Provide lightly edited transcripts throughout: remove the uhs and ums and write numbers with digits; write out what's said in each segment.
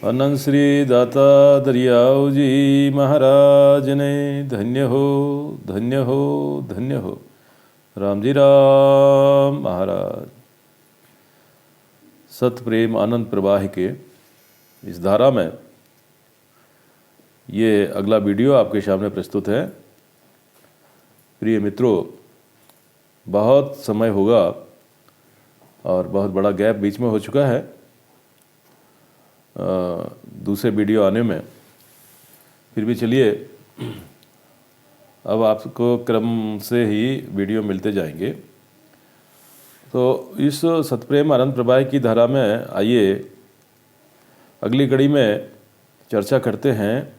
अनंत श्री दाता दरियाव जी महाराज ने धन्य हो धन्य हो धन्य हो। राम जी राम महाराज। सत प्रेम आनंद प्रवाह के इस धारा में ये अगला वीडियो आपके सामने प्रस्तुत है। प्रिय मित्रों, बहुत समय होगा और बहुत बड़ा गैप बीच में हो चुका है दूसरे वीडियो आने में। फिर भी चलिए, अब आपको क्रम से ही वीडियो मिलते जाएंगे। तो इस सतप्रेम आनंद प्रवाह की धारा में आइए अगली कड़ी में चर्चा करते हैं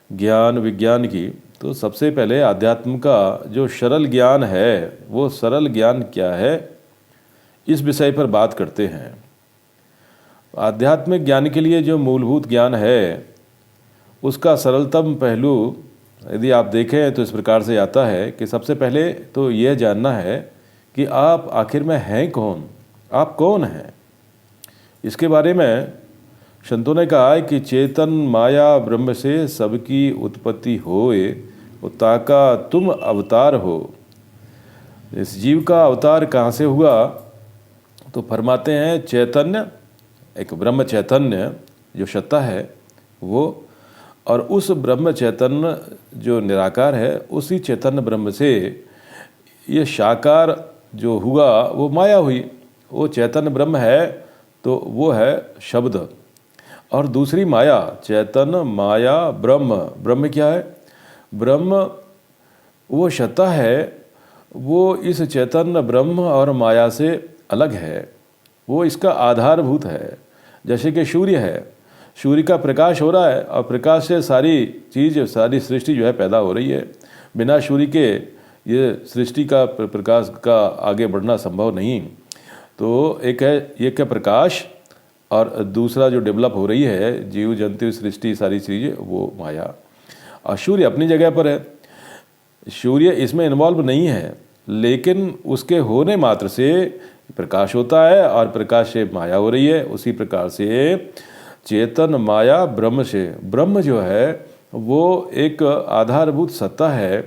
ज्ञान विज्ञान की। तो सबसे पहले आध्यात्म का जो सरल ज्ञान है, वो सरल ज्ञान क्या है, इस विषय पर बात करते हैं। आध्यात्मिक ज्ञान के लिए जो मूलभूत ज्ञान है, उसका सरलतम पहलू यदि आप देखें तो इस प्रकार से आता है कि सबसे पहले तो यह जानना है कि आप आखिर में हैं कौन, आप कौन हैं। इसके बारे में संतों ने कहा है कि चेतन माया ब्रह्म से सबकी उत्पत्ति होए, ताका तुम अवतार हो। इस जीव का अवतार कहाँ से हुआ, तो फरमाते हैं चैतन्य, एक ब्रह्म चैतन्य जो सत्ता है वो, और उस ब्रह्म चैतन्य जो निराकार है, उसी चैतन्य ब्रह्म से ये साकार जो हुआ वो माया हुई। वो चैतन्य ब्रह्म है तो वो है शब्द, और दूसरी माया, चैतन्य माया ब्रह्म। ब्रह्म क्या है? ब्रह्म वो सत्ता है, वो इस चैतन्य ब्रह्म और माया से अलग है, वो इसका आधारभूत है। जैसे कि सूर्य है, सूर्य का प्रकाश हो रहा है और प्रकाश से सारी चीज़, सारी सृष्टि जो है पैदा हो रही है। बिना सूर्य के ये सृष्टि का प्रकाश का आगे बढ़ना संभव नहीं। तो एक है प्रकाश, और दूसरा जो डेवलप हो रही है जीव जंतु सृष्टि सारी चीज़ें, वो माया। और सूर्य अपनी जगह पर है, सूर्य इसमें इन्वॉल्व नहीं है, लेकिन उसके होने मात्र से प्रकाश होता है और प्रकाश से माया हो रही है। उसी प्रकार से चेतन माया ब्रह्म से, ब्रह्म जो है वो एक आधारभूत सत्ता है,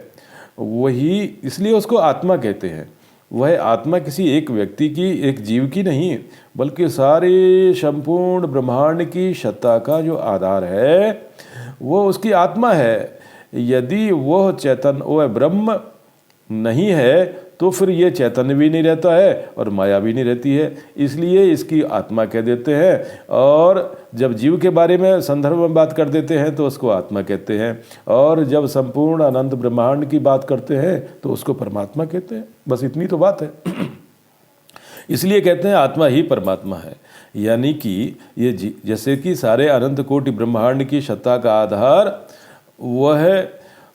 वही इसलिए उसको आत्मा कहते हैं। वह आत्मा किसी एक व्यक्ति की, एक जीव की नहीं, बल्कि सारे संपूर्ण ब्रह्मांड की सत्ता का जो आधार है वो उसकी आत्मा है। यदि वह चैतन्य, वह ब्रह्म नहीं है, तो फिर ये चैतन्य भी नहीं रहता है और माया भी नहीं रहती है, इसलिए इसकी आत्मा कह देते हैं। और जब जीव के बारे में संदर्भ में बात कर देते हैं तो उसको आत्मा कहते हैं, और जब संपूर्ण अनंत ब्रह्मांड की बात करते हैं तो उसको परमात्मा कहते हैं। बस इतनी तो बात है। इसलिए कहते हैं आत्मा ही परमात्मा है। यानी कि ये जैसे कि सारे अनंत कोटि ब्रह्मांड की सत्ता का आधार वह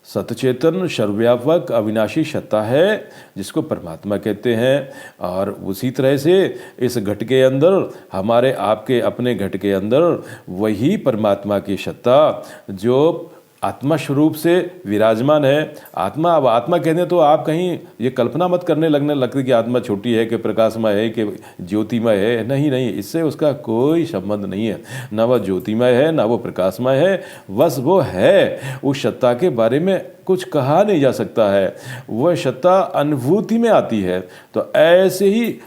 सतचेतन सर्वव्यापक अविनाशी सत्ता है, जिसको परमात्मा कहते हैं। और उसी तरह से इस घट के अंदर, हमारे आपके अपने घट के अंदर, वही परमात्मा की सत्ता जो आत्मा स्वरूप से विराजमान है। आत्मा, अब आत्मा कहते हैं तो आप कहीं ये कल्पना मत करने लगती कि आत्मा छोटी है, कि प्रकाशमय है, कि ज्योतिमय है। नहीं नहीं, इससे उसका कोई संबंध नहीं है। ना वह ज्योतिमय है, ना वो प्रकाशमय है, बस वो है। उस सत्ता के बारे में कुछ कहा नहीं जा सकता है, वह सत्ता अनुभूति में आती है। तो ऐसे ही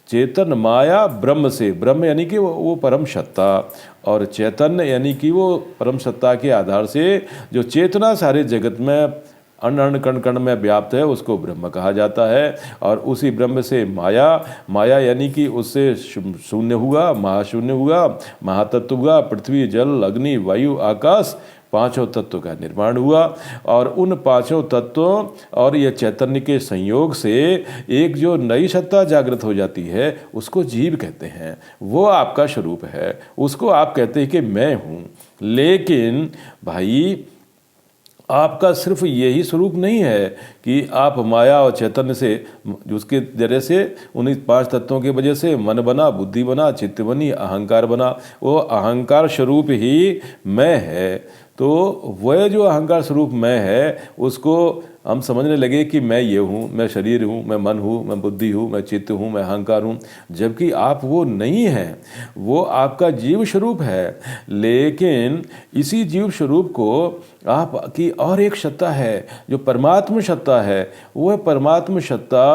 चेतन माया ब्रह्म से, ब्रह्म यानी कि वो परम सत्ता, और चैतन्य यानी कि वो परम सत्ता के आधार से जो चेतना सारे जगत में अण अण कण कण में व्याप्त है, उसको ब्रह्म कहा जाता है। और उसी ब्रह्म से माया, माया यानी कि उससे शून्य हुआ, महाशून्य हुआ, महातत्व हुआ, पृथ्वी जल अग्नि वायु आकाश, पांचों तत्वों का निर्माण हुआ। और उन पांचों तत्वों और ये चैतन्य के संयोग से एक जो नई सत्ता जागृत हो जाती है, उसको जीव कहते हैं। वो आपका स्वरूप है, उसको आप कहते हैं कि मैं हूँ। लेकिन भाई, आपका सिर्फ यही स्वरूप नहीं है कि आप माया और चैतन्य से, उसके जरिए से, उन्हीं पांच तत्वों की वजह से मन बना, बुद्धि बना, चित्त बनी, अहंकार बना। वो अहंकार स्वरूप ही मैं है। तो वह जो अहंकार स्वरूप मैं है, उसको हम समझने लगे कि मैं ये हूँ, मैं शरीर हूँ, मैं मन हूँ, मैं बुद्धि हूँ, मैं चित्त हूँ, मैं अहंकार हूँ, जबकि आप वो नहीं हैं। वो आपका जीव स्वरूप है, लेकिन इसी जीव स्वरूप को आपकी और एक सत्ता है जो परमात्म सत्ता है। वह परमात्म सत्ता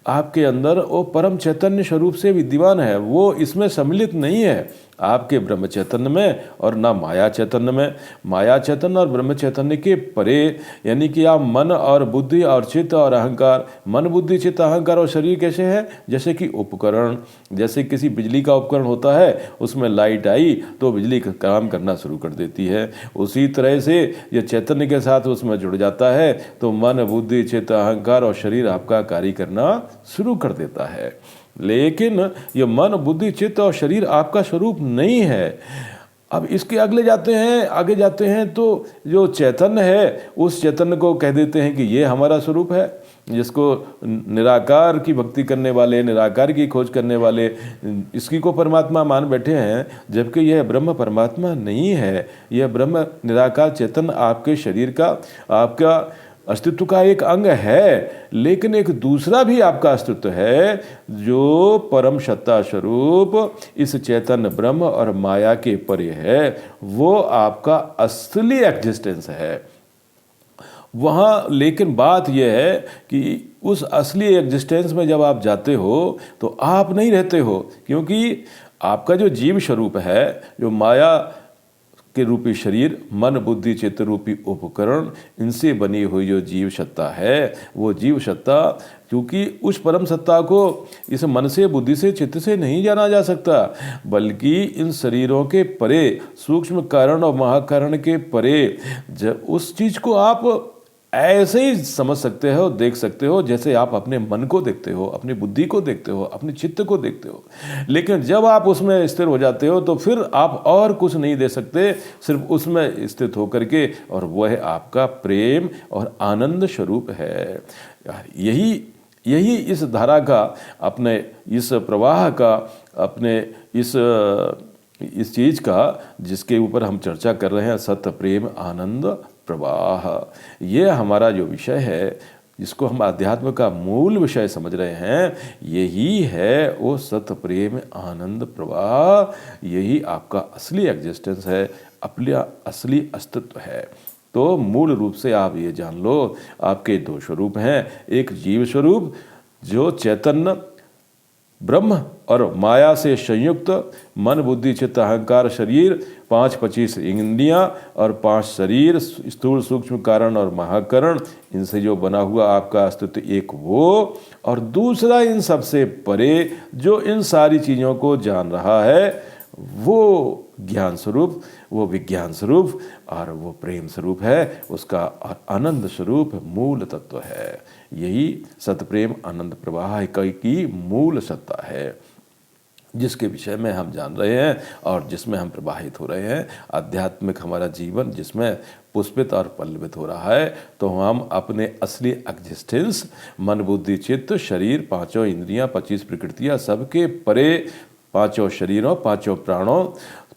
आपके अंदर वो परम चैतन्य स्वरूप से विद्यमान है, वो इसमें सम्मिलित नहीं है आपके ब्रह्म चैतन्य में और ना माया चैतन्य में। माया चैतन्य और ब्रह्म चैतन्य के परे, यानी कि आप मन और बुद्धि और चित्त और अहंकार, मन बुद्धि चित्त अहंकार और शरीर कैसे है? जैसे कि उपकरण, जैसे किसी बिजली का उपकरण होता है, उसमें लाइट आई तो बिजली का काम करना शुरू कर देती है। उसी तरह से ये चैतन्य के साथ उसमें जुड़ जाता है तो मन बुद्धि चित्त अहंकार और शरीर आपका कार्य करना शुरू कर देता है। लेकिन ये मन बुद्धि चित्त और शरीर आपका स्वरूप नहीं है। अब इसके आगे जाते हैं तो जो चैतन्य है उस चैतन्य को कह देते हैं कि ये हमारा स्वरूप है, जिसको निराकार की भक्ति करने वाले, निराकार की खोज करने वाले इसकी को परमात्मा मान बैठे हैं, जबकि यह ब्रह्म परमात्मा नहीं है। यह ब्रह्म निराकार चैतन्य आपके शरीर का, आपका अस्तित्व का एक अंग है, लेकिन एक दूसरा भी आपका अस्तित्व है जो परम सत्ता स्वरूप इस चैतन्य ब्रह्म और माया के परे है। वो आपका असली एग्जिस्टेंस है वहाँ। लेकिन बात यह है कि उस असली एग्जिस्टेंस में जब आप जाते हो तो आप नहीं रहते हो, क्योंकि आपका जो जीव स्वरूप है, जो माया के रूपी शरीर, मन बुद्धि चित्त रूपी उपकरण, इनसे बनी हुई जो जीव सत्ता है, वो जीव सत्ता क्योंकि उस परम सत्ता को इस मन से बुद्धि से चित्त से नहीं जाना जा सकता, बल्कि इन शरीरों के परे, सूक्ष्म कारण और महाकारण के परे जब उस चीज को आप ऐसे ही समझ सकते हो, देख सकते हो, जैसे आप अपने मन को देखते हो, अपनी बुद्धि को देखते हो, अपने चित्त को देखते हो। लेकिन जब आप उसमें स्थिर हो जाते हो तो फिर आप और कुछ नहीं दे सकते, सिर्फ उसमें स्थित होकर के, और वह आपका प्रेम और आनंद स्वरूप है। यही इस धारा का, अपने इस प्रवाह का, अपने इस चीज का जिसके ऊपर हम चर्चा कर रहे हैं, सत्य प्रेम आनंद प्रवाह, ये हमारा जो विषय है, जिसको हम अध्यात्म का मूल विषय समझ रहे हैं, यही है वो सत्य प्रेम आनंद प्रवाह। यही आपका असली एग्जिस्टेंस है, अपना असली अस्तित्व है। तो मूल रूप से आप ये जान लो, आपके दो स्वरूप हैं। एक जीव स्वरूप जो चैतन्य ब्रह्म और माया से संयुक्त मन बुद्धि चित्त अहंकार शरीर, 5-25 इंद्रियां और 5 शरीर, स्थूल सूक्ष्म कारण और महाकरण, इनसे जो बना हुआ आपका अस्तित्व एक वो, और दूसरा इन सबसे परे जो इन सारी चीज़ों को जान रहा है, वो ज्ञान स्वरूप, वो विज्ञान स्वरूप और वो प्रेम स्वरूप है, उसका आनंद स्वरूप मूल तत्व है। यही सत्य प्रेम आनंद प्रवाह की मूल सत्ता है, जिसके विषय में हम जान रहे हैं और जिसमें हम प्रवाहित हो रहे हैं। आध्यात्मिक हमारा जीवन जिसमें पुष्पित और पल्लवित हो रहा है, तो हम अपने असली एग्जिस्टेंस, मन बुद्धि चित्त शरीर, 5 इंद्रियां, 25 प्रकृतियां, सबके परे 5 शरीरों, 5 प्राणों,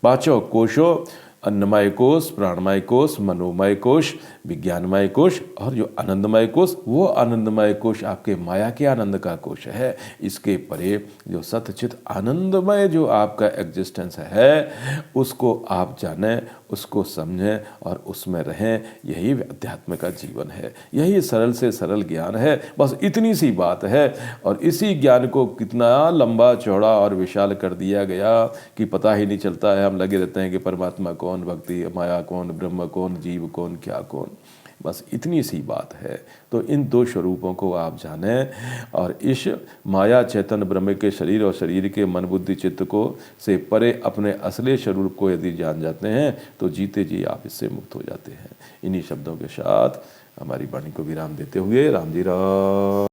5 कोशों, अन्नमय कोश, प्राणमय कोश, मनोमय कोश, विज्ञानमय कोश और जो आनंदमय कोश, वो आनंदमय कोश आपके माया के आनंद का कोश है। इसके परे जो सतचित आनंदमय जो आपका एग्जिस्टेंस है, उसको आप जानें, उसको समझें और उसमें रहें। यही अध्यात्म का जीवन है, यही सरल से सरल ज्ञान है। बस इतनी सी बात है, और इसी ज्ञान को कितना लंबा चौड़ा और विशाल कर दिया गया कि पता ही नहीं चलता है। हम लगे रहते हैं कि परमात्मा कौन, भक्ति माया कौन, ब्रह्म कौन, जीव कौन, क्या कौन। बस इतनी सी बात है। तो इन दो स्वरूपों को आप जानें, और इस माया चैतन्य ब्रह्म के शरीर और शरीर के मन बुद्धि चित्त को से परे अपने असली स्वरूप को यदि जान जाते हैं तो जीते जी आप इससे मुक्त हो जाते हैं। इन्हीं शब्दों के साथ हमारी वाणी को विराम देते हुए राम जी राम।